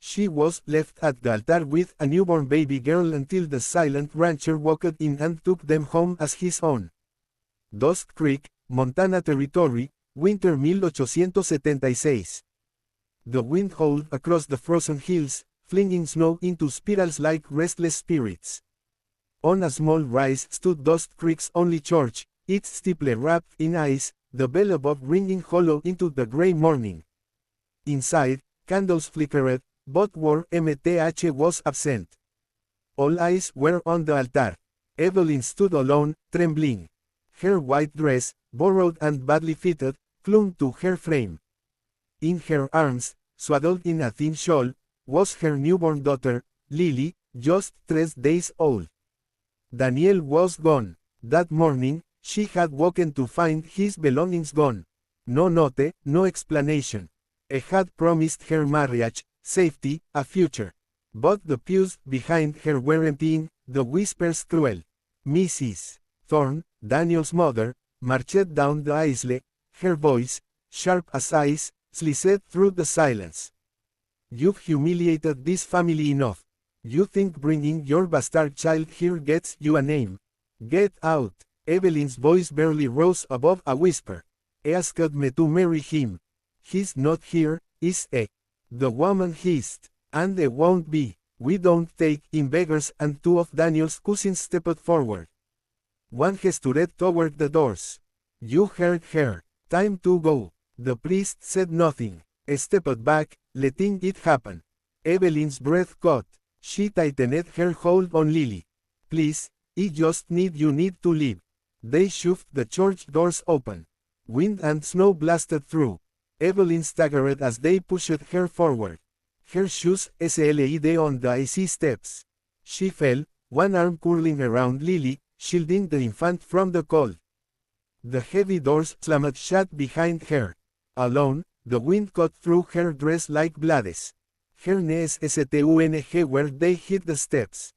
She was left at the altar with a newborn baby girl until the silent rancher walked in and took them home as his own. Dust Creek, Montana Territory, winter 1876. The wind howled across the frozen hills, flinging snow into spirals like restless spirits. On a small rise stood Dust Creek's only church, its steeple wrapped in ice, the bell above ringing hollow into the gray morning. Inside, candles flickered, but War MTH was absent. All eyes were on the altar. Evelyn stood alone, trembling. Her white dress, borrowed and badly fitted, clung to her frame. In her arms, swaddled in a thin shawl, was her newborn daughter, Lily, just 3 days old. Daniel was gone. That morning, she had woken to find his belongings gone. No note, no explanation. He had promised her marriage, safety, a future. But the pews behind her were emptying, the whispers cruel. Mrs. Thorne, Daniel's mother, marched down the aisle, her voice, sharp as ice, sliced through the silence. You've humiliated this family enough. You think bringing your bastard child here gets you a name? Get out. Evelyn's voice barely rose above a whisper. He asked me to marry him. He's not here, is he? The woman hissed. And he won't be. We don't take in beggars, and 2 of Daniel's cousins stepped forward. One gestured toward the doors. You heard her. Time to go. The priest said nothing. He stepped back, letting it happen. Evelyn's breath caught. She tightened her hold on Lily. Please, I just need to leave. They shoved the church doors open. Wind and snow blasted through. Evelyn staggered as they pushed her forward. Her shoes slid on the icy steps. She fell, one arm curling around Lily, shielding the infant from the cold. The heavy doors slammed shut behind her. Alone, the wind cut through her dress like blades. Her knees stung where they hit the steps.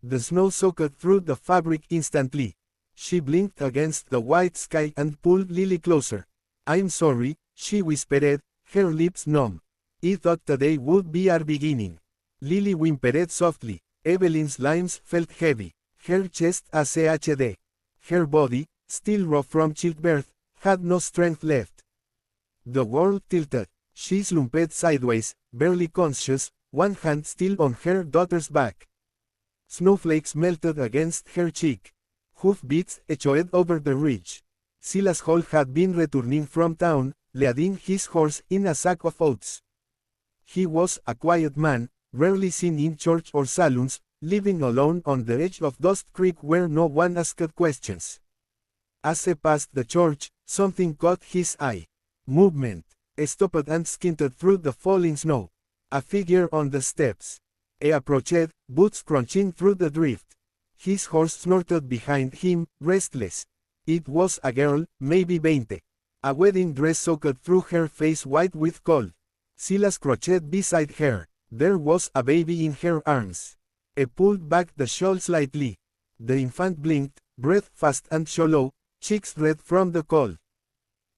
The snow soaked through the fabric instantly. She blinked against the white sky and pulled Lily closer. I'm sorry, she whispered, her lips numb. I thought today would be our beginning. Lily whimpered softly. Evelyn's limbs felt heavy. Her chest ached. Her body, still raw from childbirth, had no strength left. The world tilted. She slumped sideways, barely conscious, one hand still on her daughter's back. Snowflakes melted against her cheek. Hoofbeats echoed over the ridge. Silas Hall had been returning from town, leading his horse in a sack of oats. He was a quiet man, rarely seen in church or saloons, living alone on the edge of Dust Creek where no one asked questions. As he passed the church, something caught his eye. Movement. He stopped and squinted through the falling snow. A figure on the steps. He approached, boots crunching through the drift. His horse snorted behind him, restless. It was a girl, maybe 20. A wedding dress soaked through her face white with cold. Silas crouched beside her. There was a baby in her arms. He pulled back the shawl slightly. The infant blinked, breath fast and shallow, cheeks red from the cold.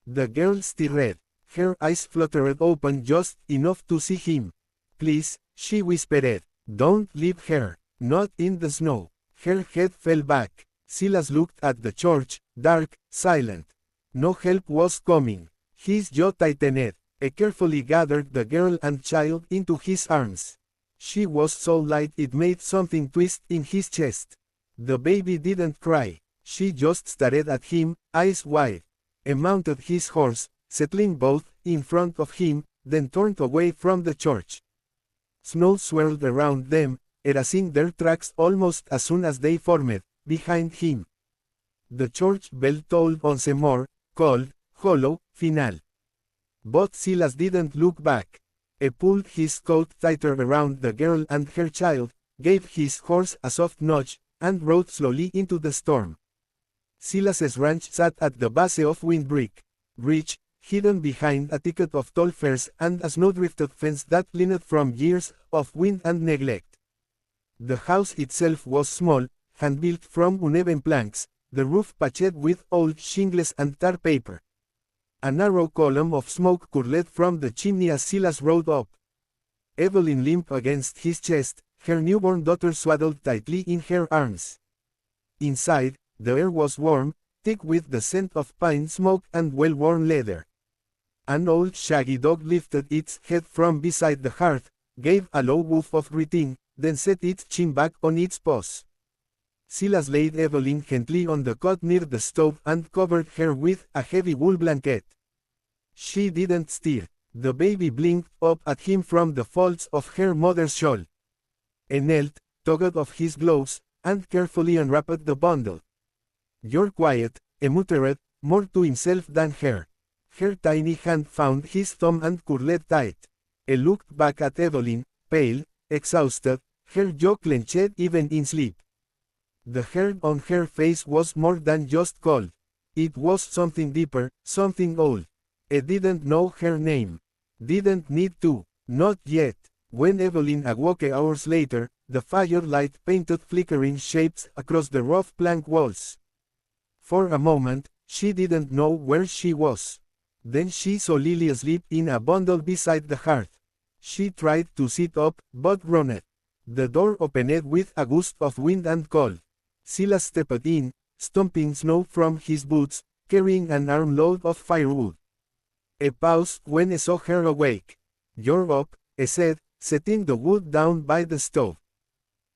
The girl stirred. Her eyes fluttered open just enough to see him. Please, she whispered. Don't leave her. Not in the snow. Her head fell back. Silas looked at the church, dark, silent. No help was coming. His jaw tightened. He carefully gathered the girl and child into his arms. She was so light it made something twist in his chest. The baby didn't cry. She just stared at him, eyes wide. He mounted his horse, settling both in front of him, then turned away from the church. Snow swirled around them, erasing their tracks almost as soon as they formed, behind him. The church bell tolled once more, cold, hollow, final. But Silas didn't look back. He pulled his coat tighter around the girl and her child, gave his horse a soft nudge, and rode slowly into the storm. Silas's ranch sat at the base of Windbreak Ridge, hidden behind a thicket of tall firs and a snowdrifted fence that leaned from years of wind and neglect. The house itself was small, hand-built from uneven planks, the roof patched with old shingles and tar paper. A narrow column of smoke curled from the chimney as Silas rode up. Evelyn limped against his chest, her newborn daughter swaddled tightly in her arms. Inside, the air was warm, thick with the scent of pine smoke and well-worn leather. An old shaggy dog lifted its head from beside the hearth, gave a low woof of greeting, then set its chin back on its paws. Silas laid Evelyn gently on the cot near the stove and covered her with a heavy wool blanket. She didn't stir. The baby blinked up at him from the folds of her mother's shawl. He knelt, tugged off his gloves, and carefully unwrapped the bundle. "You're quiet," he muttered, more to himself than her. Her tiny hand found his thumb and curled tight. He looked back at Evelyn, pale, exhausted, her jaw clenched even in sleep. The hair on her face was more than just cold. It was something deeper, something old. He didn't know her name. Didn't need to. Not yet. When Evelyn awoke hours later, the firelight painted flickering shapes across the rough plank walls. For a moment, she didn't know where she was. Then she saw Lily asleep in a bundle beside the hearth. She tried to sit up, but groaned. The door opened with a gust of wind and cold. Silas stepped in, stomping snow from his boots, carrying an armload of firewood. He paused when he saw her awake. "You're up," he said, setting the wood down by the stove.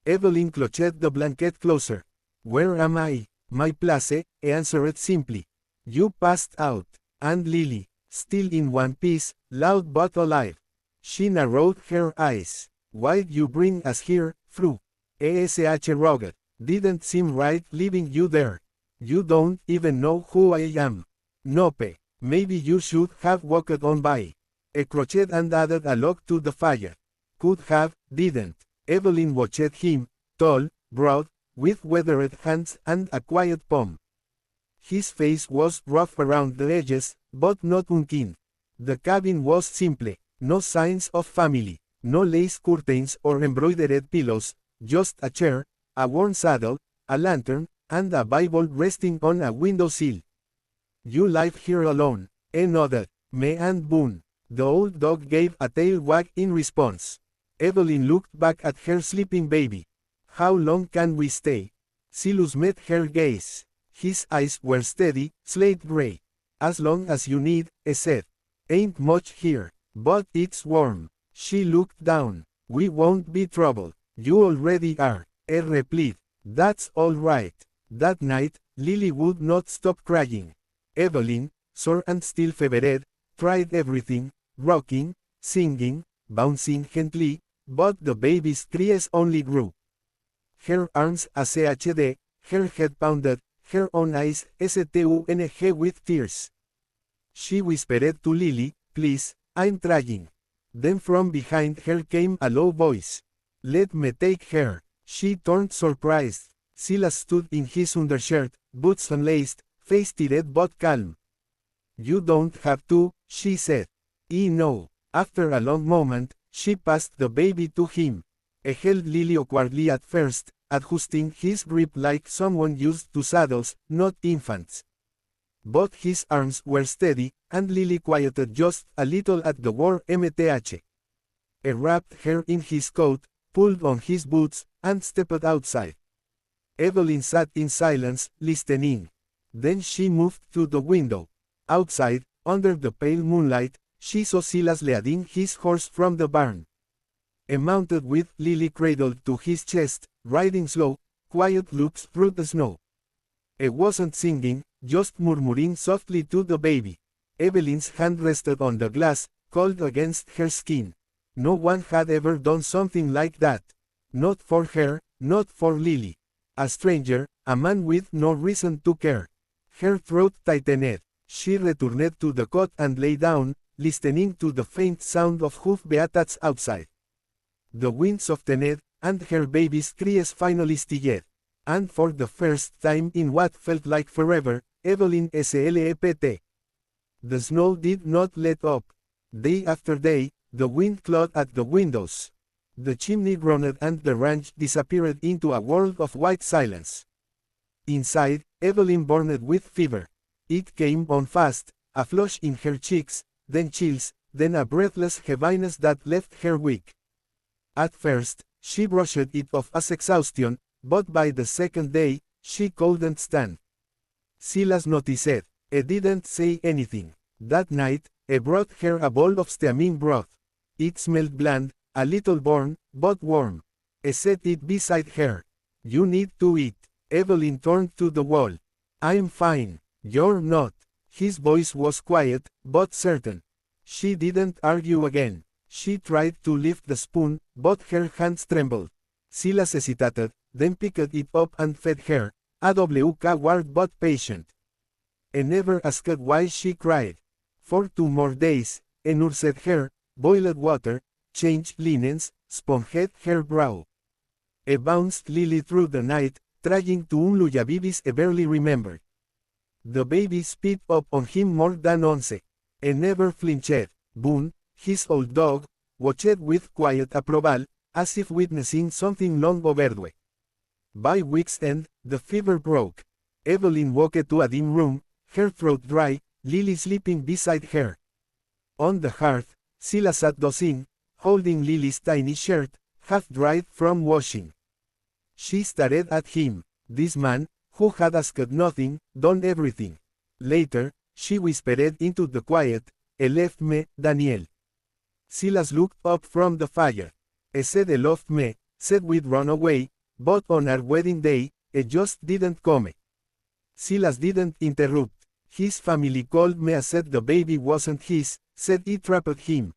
Evelyn clutched the blanket closer. "Where am I?" "My place," he answered simply. "You passed out." And Lily, still in one piece, loud but alive. She narrowed her eyes. "Why'd you bring us here, Fru? Ash rugged. Didn't seem right leaving you there. You don't even know who I am." "Nope. Maybe you should have walked on by." He crotched and added a log to the fire. "Could have, didn't." Evelyn watched him, tall, broad, with weathered hands and a quiet palm. His face was rough around the edges, but not unkempt. The cabin was simple, no signs of family, no lace curtains or embroidered pillows, just a chair, a worn saddle, a lantern, and a Bible resting on a windowsill. "You live here alone," he nodded. "Me and Boone." The old dog gave a tail wag in response. Evelyn looked back at her sleeping baby. "How long can we stay?" Silas met her gaze. His eyes were steady, slate gray. "As long as you need," he said. "Ain't much here, but it's warm." She looked down. "We won't be trouble." "You already are," he replied. "That's all right." That night, Lily would not stop crying. Evelyn, sore and still fevered, tried everything, rocking, singing, bouncing gently, but the baby's cries only grew. Her arms ached, her head pounded, her own eyes stung with tears. She whispered to Lily, "Please, I'm trying." Then from behind her came a low voice. "Let me take her." She turned surprised. Silas stood in his undershirt, boots unlaced, face tired but calm. "You don't have to," she said. "I know." After a long moment, she passed the baby to him. He held Lily awkwardly at first, adjusting his grip like someone used to saddles, not infants. But his arms were steady, and Lily quieted just a little at the word MTH. He wrapped her in his coat, pulled on his boots, and stepped outside. Evelyn sat in silence, listening. Then she moved to the window. Outside, under the pale moonlight, she saw Silas leading his horse from the barn. He mounted with Lily cradled to his chest, riding slow, quiet loops through the snow. He wasn't singing, just murmuring softly to the baby. Evelyn's hand rested on the glass, cold against her skin. No one had ever done something like that. Not for her, not for Lily. A stranger, a man with no reason to care. Her throat tightened. She returned to the cot and lay down, listening to the faint sound of hoof-beats outside. The wind softened, and her baby's cries finally stilled. And for the first time in what felt like forever, Evelyn slept. The snow did not let up. Day after day, the wind clawed at the windows. The chimney groaned and the ranch disappeared into a world of white silence. Inside, Evelyn burned with fever. It came on fast, a flush in her cheeks, then chills, then a breathless heaviness that left her weak. At first, she brushed it off as exhaustion, but by the second day, she couldn't stand. Silas noticed. He didn't say anything. That night, he brought her a bowl of steaming broth. It smelled bland, a little burnt, but warm. He set it beside her. You need to eat. Evelyn turned to the wall. I'm fine. You're not. His voice was quiet, but certain. She didn't argue again. She tried to lift the spoon, but her hands trembled. Silas hesitated, then picked it up and fed her, a coward but patient. He never asked why she cried. For 2 more days, he nursed her, boiled water, changed linens, sponged her brow. He bounced Lily through the night, trying to unlullaby babies he barely remembered. The baby spit up on him more than once. He never flinched. Boone, his old dog, watched with quiet approval, as if witnessing something long overdue. By week's end, the fever broke. Evelyn walked to a dim room, her throat dry, Lily sleeping beside her. On the hearth, Silas sat dozing, holding Lily's tiny shirt, half dried from washing. She stared at him, this man, who had asked nothing, done everything. Later, she whispered into the quiet, "He left me, Daniel." Silas looked up from the fire. He said he loved me, said we'd run away, but on our wedding day, he just didn't come. Silas didn't interrupt. His family called me and said the baby wasn't his, said it trapped him.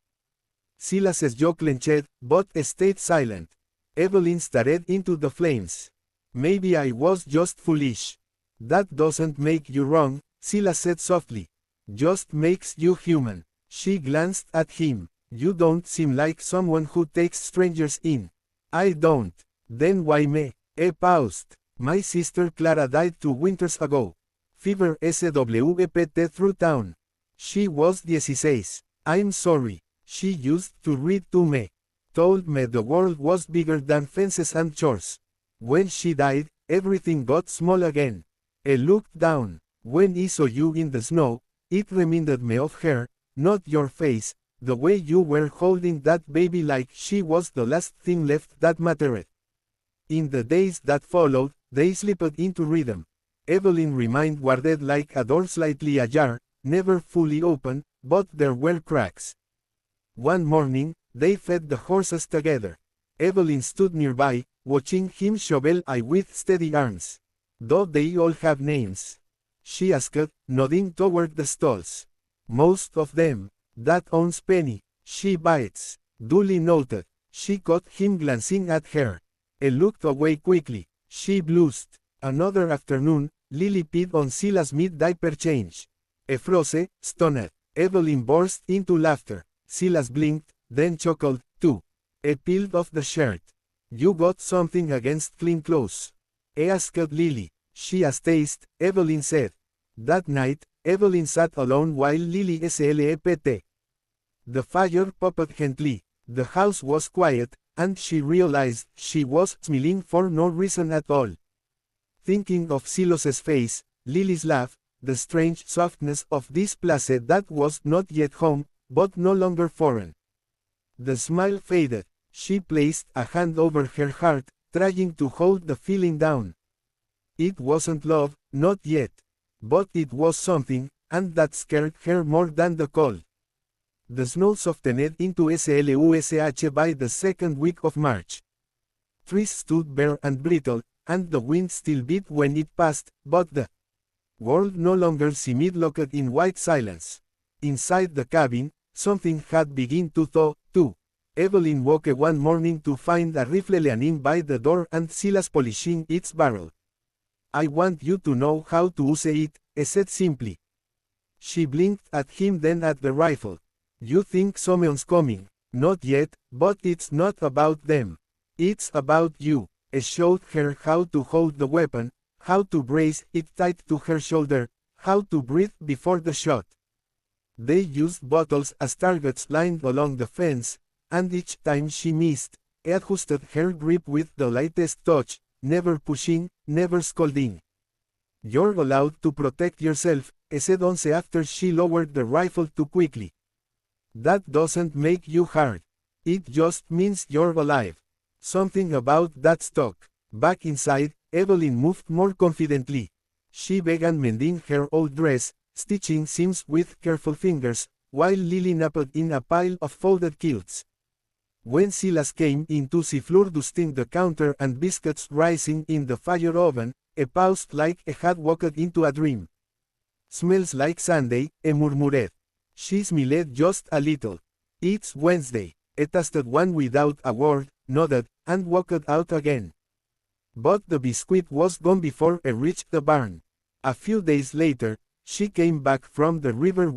Silas's jaw clenched, but stayed silent. Evelyn stared into the flames. Maybe I was just foolish. That doesn't make you wrong, Silas said softly. Just makes you human. She glanced at him. You don't seem like someone who takes strangers in. I don't. Then why me? He paused. My sister Clara died 2 winters ago. Fever SWPT through town. She was 16. I'm sorry. She used to read to me. Told me the world was bigger than fences and chores. When she died, everything got small again. I looked down. When I saw you in the snow, it reminded me of her, not your face, the way you were holding that baby like she was the last thing left that mattered. In the days that followed, they slipped into rhythm. Evelyn remained guarded like a door slightly ajar, never fully open, but there were cracks. One morning, they fed the horses together. Evelyn stood nearby, watching him shovel hay with steady arms. Do they all have names? She asked, nodding toward the stalls. Most of them. That owns Penny. She bites. Duly noted. She caught him glancing at her. He looked away quickly. She blushed. Another afternoon, Lily peed on Silas mid-diaper change. He froze, stunned. Evelyn burst into laughter. Silas blinked, then chuckled, too. He peeled off the shirt. You got something against clean clothes? He asked Lily. She astonished, Evelyn said. That night, Evelyn sat alone while Lily slept. The fire popped gently. The house was quiet, and she realized she was smiling for no reason at all. Thinking of Silas's face, Lily's laugh, the strange softness of this place that was not yet home, but no longer foreign. The smile faded. She placed a hand over her heart, trying to hold the feeling down. It wasn't love, not yet. But it was something, and that scared her more than the cold. The snow softened into slush by the second week of March. Trees stood bare and brittle, and the wind still beat when it passed, but the world no longer seemed locked in white silence. Inside the cabin, something had begun to thaw, too. Evelyn woke one morning to find a rifle leaning by the door and Silas polishing its barrel. I want you to know how to use it, he said simply. She blinked at him, then at the rifle. You think someone's coming? Not yet, but it's not about them. It's about you. He showed her how to hold the weapon, how to brace it tight to her shoulder, how to breathe before the shot. They used bottles as targets lined along the fence, and each time she missed, he adjusted her grip with the lightest touch, never pushing, never scolding. You're allowed to protect yourself, he said once after she lowered the rifle too quickly. That doesn't make you hard. It just means you're alive. Something about that stuck. Back inside, Evelyn moved more confidently. She began mending her old dress, stitching seams with careful fingers, while Lily napped in a pile of folded quilts. When Silas came in to see Fleur dusting the counter and biscuits rising in the fire oven, he paused like he had walked into a dream. Smells like Sunday, he murmured. She smiled just a little. It's Wednesday. He tasted one without a word, nodded, and walked out again. But the biscuit was gone before he reached the barn. A few days later, she came back from the river